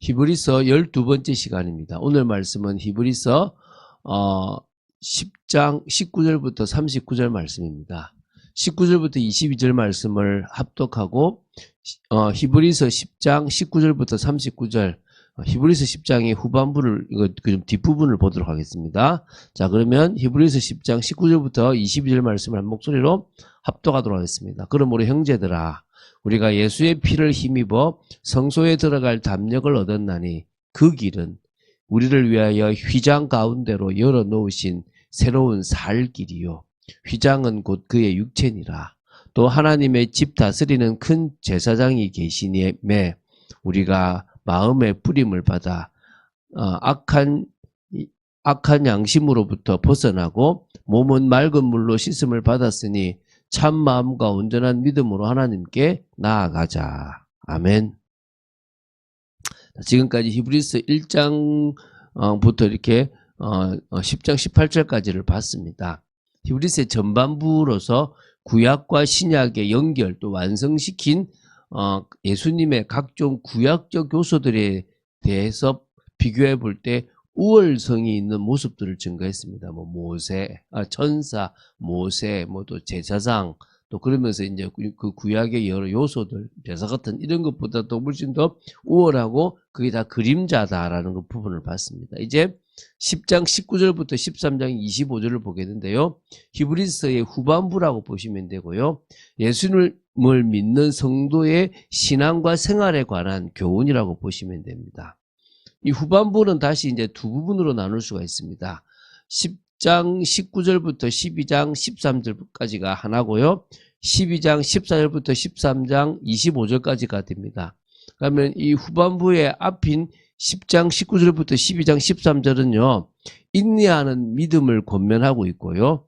히브리서 12번째 시간입니다. 오늘 말씀은 히브리서 10장 19절부터 39절 말씀입니다. 19절부터 22절 말씀을 합독하고 히브리서 10장 19절부터 39절 히브리서 10장의 후반부를 그 뒷부분을 보도록 하겠습니다. 자, 그러면 히브리서 10장 19절부터 22절 말씀을 한 목소리로 합독하도록 하겠습니다. 그러므로 형제들아, 우리가 예수의 피를 힘입어 성소에 들어갈 담력을 얻었나니 그 길은 우리를 위하여 휘장 가운데로 열어놓으신 새로운 살 길이요, 휘장은 곧 그의 육체니라. 또 하나님의 집 다스리는 큰 제사장이 계시니에 우리가 마음의 뿌림을 받아 악한 양심으로부터 벗어나고 몸은 맑은 물로 씻음을 받았으니 참 마음과 온전한 믿음으로 하나님께 나아가자. 아멘. 지금까지 히브리서 1장부터 이렇게 10장 18절까지를 봤습니다. 히브리서의 전반부로서 구약과 신약의 연결 또 완성시킨 예수님의 각종 구약적 요소들에 대해서 비교해 볼 때 우월성이 있는 모습들을 증거했습니다. 뭐 모세, 천사, 모세, 뭐 또 제사장, 또 그러면서 이제 그 구약의 여러 요소들, 제사 같은 이런 것보다도 훨씬 더 우월하고 그게 다 그림자다라는 그 부분을 봤습니다. 이제 10장 19절부터 13장 25절을 보게 되는데요. 히브리서의 후반부라고 보시면 되고요. 예수님을 믿는 성도의 신앙과 생활에 관한 교훈이라고 보시면 됩니다. 이 후반부는 다시 이제 두 부분으로 나눌 수가 있습니다. 10장 19절부터 12장 13절까지가 하나고요. 12장 14절부터 13장 25절까지가 됩니다. 그러면 이 후반부의 앞인 10장 19절부터 12장 13절은요. 인내하는 믿음을 권면하고 있고요.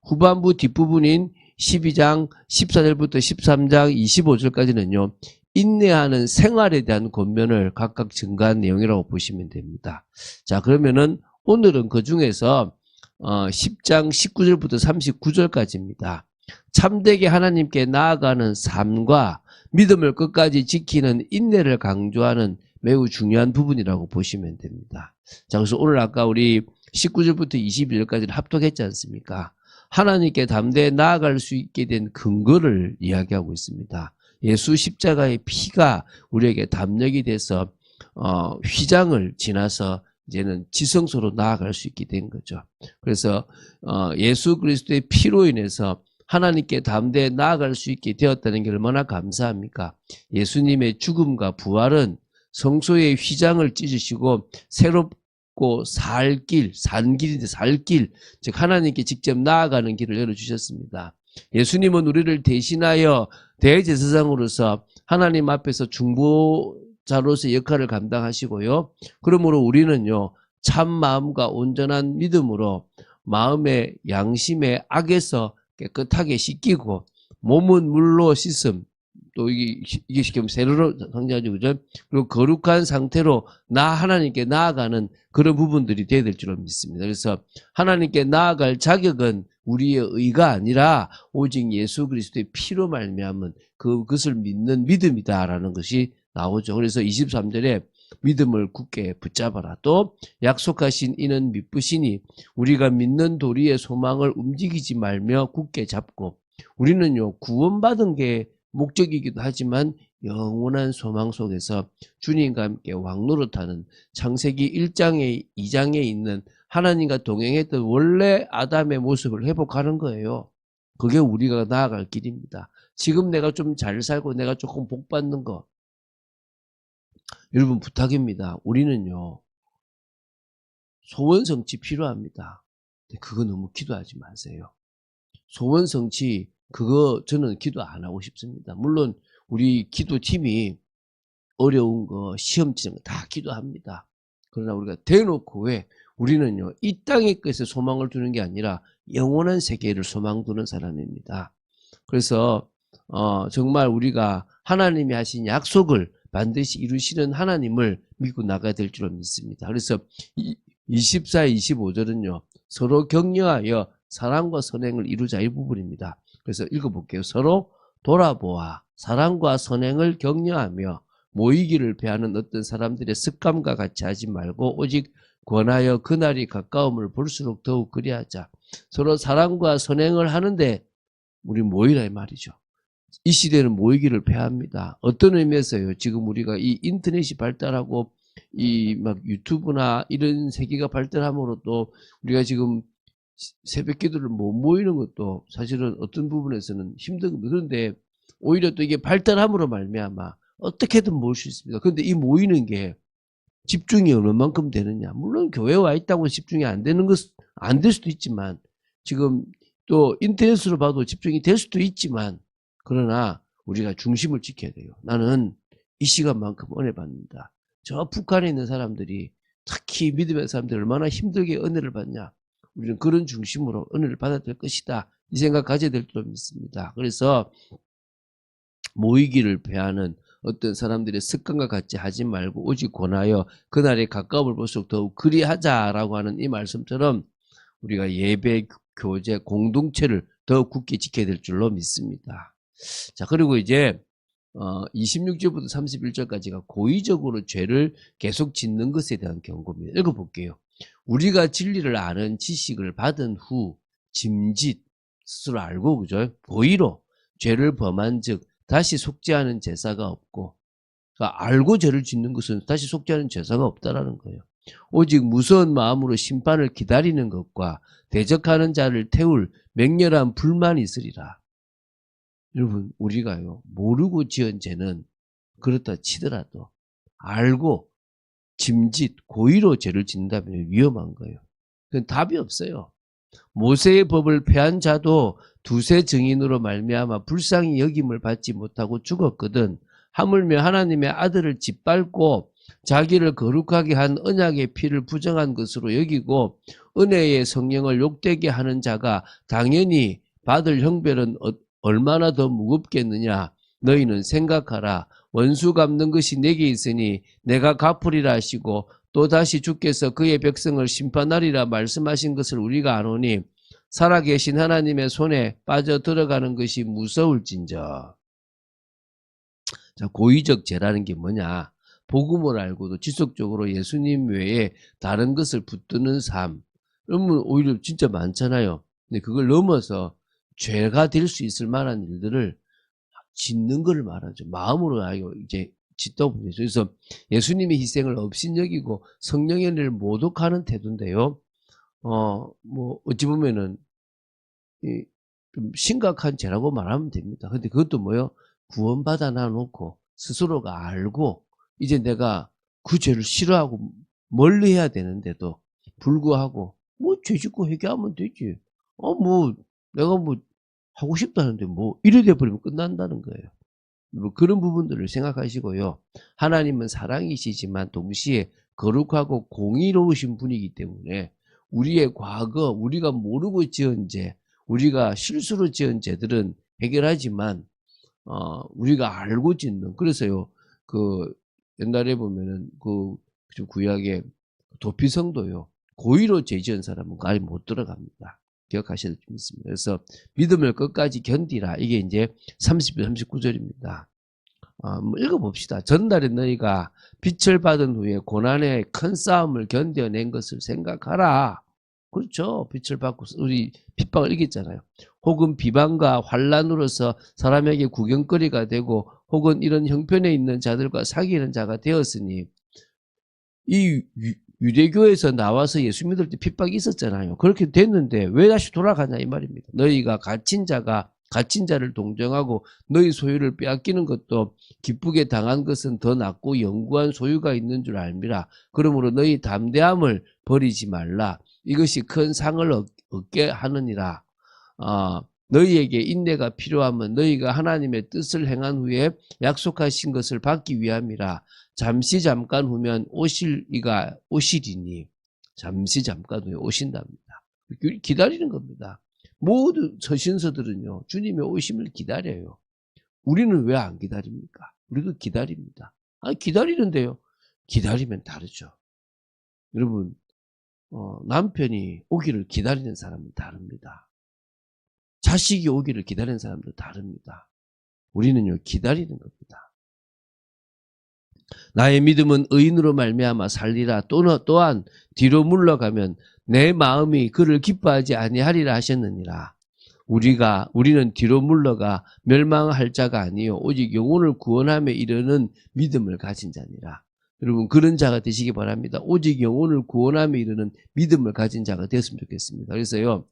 후반부 뒷부분인 12장 14절부터 13장 25절까지는요. 인내하는 생활에 대한 권면을 각각 증가한 내용이라고 보시면 됩니다. 자, 그러면은 오늘은 그 중에서 10장 19절부터 39절까지입니다. 참되게 하나님께 나아가는 삶과 믿음을 끝까지 지키는 인내를 강조하는 매우 중요한 부분이라고 보시면 됩니다. 자, 그래서 오늘 아까 우리 19절부터 22절까지를 합독했지 않습니까? 하나님께 담대히 나아갈 수 있게 된 근거를 이야기하고 있습니다. 예수 십자가의 피가 우리에게 담력이 돼서 휘장을 지나서 이제는 지성소로 나아갈 수 있게 된 거죠. 그래서 예수 그리스도의 피로 인해서 하나님께 담대히 나아갈 수 있게 되었다는 게 얼마나 감사합니까? 예수님의 죽음과 부활은 성소의 휘장을 찢으시고 새롭고 산길인데 살길, 즉 하나님께 직접 나아가는 길을 열어주셨습니다. 예수님은 우리를 대신하여 대제사장으로서 하나님 앞에서 중보자로서 역할을 감당하시고요. 그러므로 우리는요, 참 마음과 온전한 믿음으로 마음의 양심의 악에서 깨끗하게 씻기고 몸은 물로 씻음, 또 이게 시키면 세로로 상징하죠, 그죠? 그리고 거룩한 상태로 하나님께 나아가는 그런 부분들이 되어야 될 줄로 믿습니다. 그래서 하나님께 나아갈 자격은 우리의 의가 아니라 오직 예수 그리스도의 피로 말미암은 그것을 믿는 믿음이다라는 것이 나오죠. 그래서 23절에 믿음을 굳게 붙잡아라. 또 약속하신 이는 미쁘시니 우리가 믿는 도리의 소망을 움직이지 말며 굳게 잡고, 우리는요 구원받은 게 목적이기도 하지만 영원한 소망 속에서 주님과 함께 왕노릇하는 창세기 1장에 2장에 있는 하나님과 동행했던 원래 아담의 모습을 회복하는 거예요. 그게 우리가 나아갈 길입니다. 지금 내가 좀 잘 살고 내가 조금 복 받는 거, 여러분 부탁입니다. 우리는요 소원 성취 필요합니다. 그거 너무 기도하지 마세요. 소원 성취 그거 저는 기도 안 하고 싶습니다. 물론 우리 기도팀이 어려운 거 시험 치는 거 다 기도합니다. 그러나 우리가 대놓고 왜 우리는요 이 땅의 것에 소망을 두는 게 아니라 영원한 세계를 소망 두는 사람입니다. 그래서 정말 우리가 하나님이 하신 약속을 반드시 이루시는 하나님을 믿고 나가야 될 줄 믿습니다. 그래서 24, 25절은요 서로 격려하여 사랑과 선행을 이루자 이 부분입니다. 그래서 읽어볼게요. 서로 돌아보아 사랑과 선행을 격려하며 모이기를 배하는 어떤 사람들의 습관과 같이 하지 말고 오직 권하여 그날이 가까움을 볼수록 더욱 그리하자. 서로 사랑과 선행을 하는데 우리 모이라 이 말이죠. 이 시대는 모이기를 배합니다. 어떤 의미에서요? 지금 우리가 이 인터넷이 발달하고 이 막 유튜브나 이런 세계가 발달함으로 또 우리가 지금 새벽 기도를 못 모이는 것도 사실은 어떤 부분에서는 힘든 겁니다. 그런데 오히려 또 이게 발달함으로 말미암아 어떻게든 모을 수 있습니다. 그런데 이 모이는 게 집중이 어느 만큼 되느냐. 물론 교회에 와 있다고 집중이 안 되는 안 될 수도 있지만 지금 또 인터넷으로 봐도 집중이 될 수도 있지만 그러나 우리가 중심을 지켜야 돼요. 나는 이 시간만큼 은혜 받는다. 저 북한에 있는 사람들이 특히 믿음의 사람들이 얼마나 힘들게 은혜를 받냐. 우리는 그런 중심으로 은혜를 받아야 될 것이다. 이 생각 가져야 될 줄 믿습니다. 그래서 모이기를 배하는 어떤 사람들의 습관과 같이 하지 말고 오직 권하여 그날에 가까움을 볼수록 더욱 그리하자라고 하는 이 말씀처럼 우리가 예배, 교제, 공동체를 더욱 굳게 지켜야 될 줄로 믿습니다. 자, 그리고 이제 26절부터 31절까지가 고의적으로 죄를 계속 짓는 것에 대한 경고입니다. 읽어볼게요. 우리가 진리를 아는 지식을 받은 후 짐짓 스스로 알고 그죠? 고의로 죄를 범한 즉 다시 속죄하는 제사가 없고, 그러니까 알고 죄를 짓는 것은 다시 속죄하는 제사가 없다라는 거예요. 오직 무서운 마음으로 심판을 기다리는 것과 대적하는 자를 태울 맹렬한 불만이 있으리라. 여러분, 우리가요, 모르고 지은 죄는 그렇다 치더라도 알고 짐짓, 고의로 죄를 짓는다면 위험한 거예요. 그건 답이 없어요. 모세의 법을 폐한 자도 두세 증인으로 말미암아 불쌍히 여김을 받지 못하고 죽었거든. 하물며 하나님의 아들을 짓밟고 자기를 거룩하게 한 언약의 피를 부정한 것으로 여기고 은혜의 성령을 욕되게 하는 자가 당연히 받을 형벌은 얼마나 더 무겁겠느냐. 너희는 생각하라. 원수 갚는 것이 내게 있으니 내가 갚으리라 하시고 또다시 주께서 그의 백성을 심판하리라 말씀하신 것을 우리가 아노니 살아계신 하나님의 손에 빠져 들어가는 것이 무서울진저. 자, 고의적 죄라는 게 뭐냐? 복음을 알고도 지속적으로 예수님 외에 다른 것을 붙드는 삶. 그러면 오히려 진짜 많잖아요. 근데 그걸 넘어서 죄가 될 수 있을 만한 일들을 짓는 걸 말하죠. 마음으로 이제 짓다 보면. 그래서 예수님의 희생을 업신여기고 성령의 은혜를 모독하는 태도인데요. 뭐 어찌 보면은 좀 심각한 죄라고 말하면 됩니다. 근데 그것도 뭐요? 구원받아 놔놓고 스스로가 알고 이제 내가 그 죄를 싫어하고 멀리 해야 되는데도 불구하고 뭐 죄 짓고 회개하면 되지. 뭐 내가 뭐 하고 싶다는데 뭐 이래 돼버리면 끝난다는 거예요. 뭐 그런 부분들을 생각하시고요. 하나님은 사랑이시지만 동시에 거룩하고 공의로우신 분이기 때문에 우리의 과거, 우리가 모르고 지은 죄, 우리가 실수로 지은 죄들은 해결하지만 우리가 알고 짓는, 그래서요 그 옛날에 보면은 그 구약의 도피성도요 고의로 죄 지은 사람은 아예 못 들어갑니다. 기억하셔야 됩니다. 그래서 믿음을 끝까지 견디라. 이게 이제 30절, 39절입니다. 읽어봅시다. 전날에 너희가 빛을 받은 후에 고난의 큰 싸움을 견뎌낸 것을 생각하라. 그렇죠. 빛을 받고 우리 핍박을 이겼잖아요. 혹은 비방과 환란으로서 사람에게 구경거리가 되고 혹은 이런 형편에 있는 자들과 사귀는 자가 되었으니 이 유대교에서 나와서 예수 믿을 때 핍박이 있었잖아요. 그렇게 됐는데 왜 다시 돌아가냐 이 말입니다. 너희가 갇힌 자를 동정하고 너희 소유를 빼앗기는 것도 기쁘게 당한 것은 더 낫고 영구한 소유가 있는 줄 알미라. 그러므로 너희 담대함을 버리지 말라. 이것이 큰 상을 얻게 하느니라. 너희에게 인내가 필요하면 너희가 하나님의 뜻을 행한 후에 약속하신 것을 받기 위함이라. 잠시 잠깐 후면 오시리니 잠시 잠깐 후에 오신답니다. 기다리는 겁니다. 모든 서신서들은요 주님의 오심을 기다려요. 우리는 왜 안 기다립니까? 우리도 기다립니다. 기다리는데요 기다리면 다르죠. 여러분 남편이 오기를 기다리는 사람은 다릅니다. 자식이 오기를 기다리는 사람도 다릅니다. 우리는요 기다리는 겁니다. 나의 믿음은 의인으로 말미암아 살리라. 또한 뒤로 물러가면 내 마음이 그를 기뻐하지 아니하리라 하셨느니라. 우리는 뒤로 물러가 멸망할 자가 아니요 오직 영혼을 구원함에 이르는 믿음을 가진 자니라. 여러분 그런 자가 되시기 바랍니다. 오직 영혼을 구원함에 이르는 믿음을 가진 자가 되었으면 좋겠습니다. 그래서요,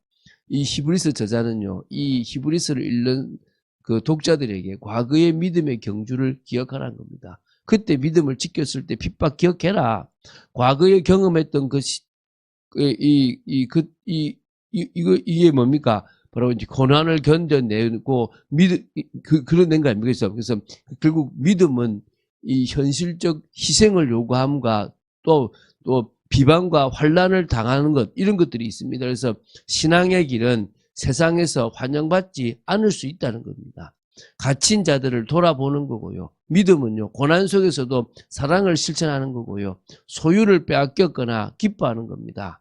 이 히브리서 저자는요, 이 히브리서를 읽는 그 독자들에게 과거의 믿음의 경주를 기억하라는 겁니다. 그때 믿음을 지켰을 때 핍박 기억해라. 과거에 경험했던 이게 뭡니까? 바로 이제 고난을 견뎌내고 그런 거 아닙니까? 그래서 결국 믿음은 이 현실적 희생을 요구함과 또 비방과 환난을 당하는 것, 이런 것들이 있습니다. 그래서 신앙의 길은 세상에서 환영받지 않을 수 있다는 겁니다. 갇힌 자들을 돌아보는 거고요. 믿음은요, 고난 속에서도 사랑을 실천하는 거고요. 소유를 빼앗겼거나 기뻐하는 겁니다.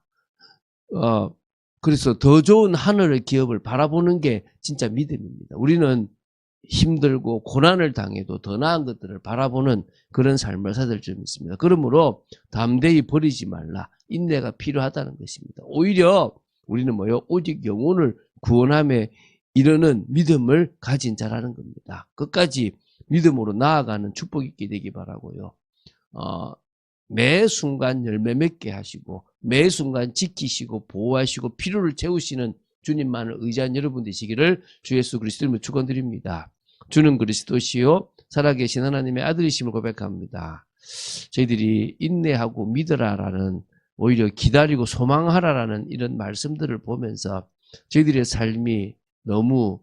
그래서 더 좋은 하늘의 기업을 바라보는 게 진짜 믿음입니다. 우리는 힘들고 고난을 당해도 더 나은 것들을 바라보는 그런 삶을 살될 줄 믿습니다. 그러므로 담대히 버리지 말라. 인내가 필요하다는 것입니다. 오히려 우리는 오직 영혼을 구원함에 이르는 믿음을 가진 자라는 겁니다. 끝까지 믿음으로 나아가는 축복 있게 되기 바라고요. 매 순간 열매 맺게 하시고 매 순간 지키시고 보호하시고 필요를 채우시는 주님만을 의지한 여러분 되시기를 주 예수 그리스도로 축원드립니다. 주는 그리스도시요 살아계신 하나님의 아들이심을 고백합니다. 저희들이 인내하고 믿으라라는, 오히려 기다리고 소망하라라는 이런 말씀들을 보면서 저희들의 삶이 너무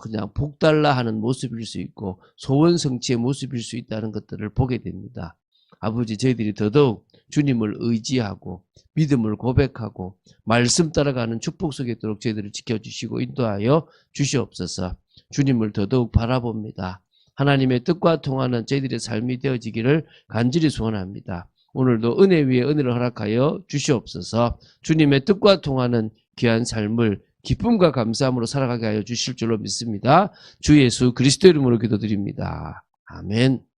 그냥 복달라 하는 모습일 수 있고 소원성취의 모습일 수 있다는 것들을 보게 됩니다. 아버지, 저희들이 더더욱 주님을 의지하고 믿음을 고백하고 말씀 따라가는 축복 속에 있도록 저희들을 지켜주시고 인도하여 주시옵소서. 주님을 더더욱 바라봅니다. 하나님의 뜻과 통하는 저희들의 삶이 되어지기를 간절히 소원합니다. 오늘도 은혜 위에 은혜를 허락하여 주시옵소서. 주님의 뜻과 통하는 귀한 삶을 기쁨과 감사함으로 살아가게 하여 주실 줄로 믿습니다. 주 예수 그리스도 이름으로 기도드립니다. 아멘.